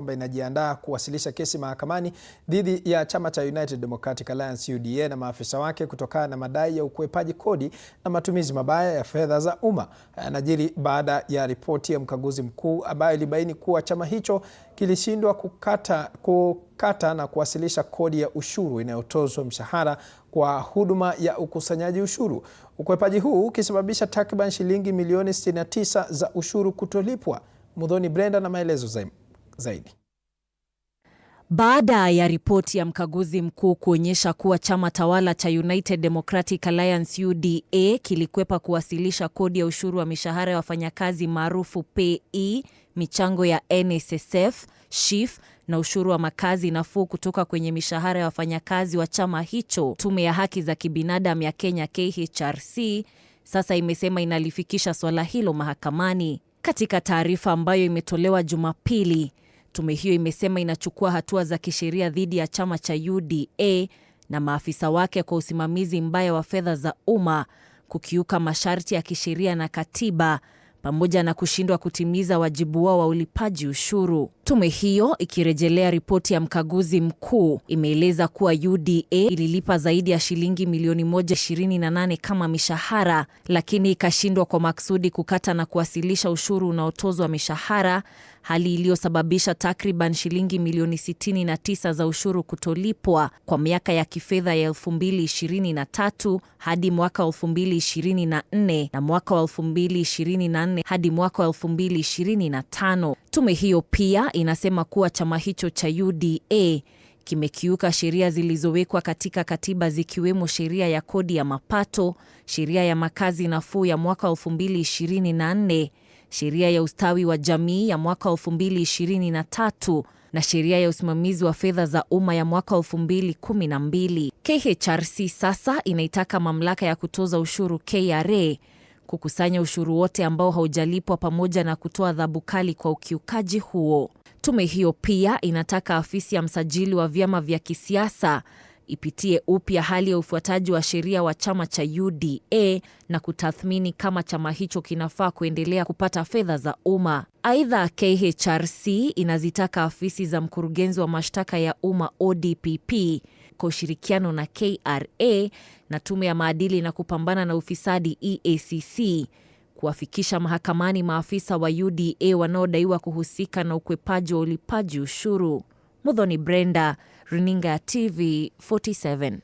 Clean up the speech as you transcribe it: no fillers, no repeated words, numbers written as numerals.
kwamba inajiandaa kuwasilisha kesi mahakamani dhidi ya chama cha United Democratic Alliance UDA na maafisa wake kutokana na madai ya ukwepaji kodi na matumizi mabaya ya fedha za umma. Yanajiri baada ya ripoti ya mkaguzi mkuu ambayo ilibaini kuwa chama hicho kilishindwa kukata na kuwasilisha kodi ya ushuru inayotozwa mshahara kwa huduma ya ukusanyaji ushuru. Ukwepaji huu ukisababisha takriban shilingi milioni 69 za ushuru kutolipwa. Mudhoni Brenda na maelezo zaidi. Baada ya ripoti ya mkaguzi mkuu kuonyesha kuwa chama tawala cha United Democratic Alliance UDA kilikwepa kuwasilisha kodi ya ushuru wa mishahara ya wafanyakazi maarufu PAYE, michango ya NSSF, SHIF na ushuru wa makazi nafuu kutoka kwenye mishahara ya wafanyakazi wa chama hicho, Tume ya Haki za Kibinadamu ya Kenya KHRC sasa imesema inalifikisha swala hilo mahakamani. Katika taarifa ambayo imetolewa Jumapili, tume hiyo imesema inachukua hatua za kisheria dhidi ya chama cha UDA na maafisa wake kwa usimamizi mbaya wa fedha za umma, kukiuka masharti ya kisheria na katiba, pamoja na kushindwa kutimiza wajibu wao wa ulipaji ushuru. Tume hiyo ikirejelea ripoti ya mkaguzi mkuu imeeleza kuwa UDA ililipa zaidi ya shilingi milioni 128 kama mishahara, lakini ikashindwa kwa maksudi kukata na kuwasilisha ushuru unaotozwa mishahara, hali iliyosababisha takriban shilingi milioni 69 za ushuru kutolipwa kwa miaka ya kifedha ya 2023 hadi mwaka 2024 na mwaka wa 2024 hadi mwaka wa 2025. Tume hiyo pia inasema kuwa chama hicho cha UDA kimekiuka sheria zilizowekwa katika katiba, zikiwemo sheria ya kodi ya mapato, sheria ya makazi nafuu ya mwaka 2024, sheria ya ustawi wa jamii ya mwaka 2023 na sheria ya usimamizi wa fedha za umma ya mwaka 2012. KHRC sasa inaitaka mamlaka ya kutoza ushuru KRA kukusanya ushuru wote ambao haujalipwa pamoja na kutoa adhabu kali kwa ukiukaji huo. Tume hiyo pia inataka afisi ya msajili wa vyama vya kisiasa ipitie upya hali ya ufuataji wa sheria wa chama cha UDA na kutathmini kama chama hicho kinafaa kuendelea kupata fedha za umma. Aidha, KHRC inazitaka afisi za mkurugenzi wa mashtaka ya umma ODPP kwa ushirikiano na KRA na tume ya maadili na kupambana na ufisadi EACC kuwafikisha mahakamani maafisa wa UDA wanaodaiwa kuhusika na ukwepaji wa ulipaji ushuru. Mudhoni Brenda, Runinga TV 47.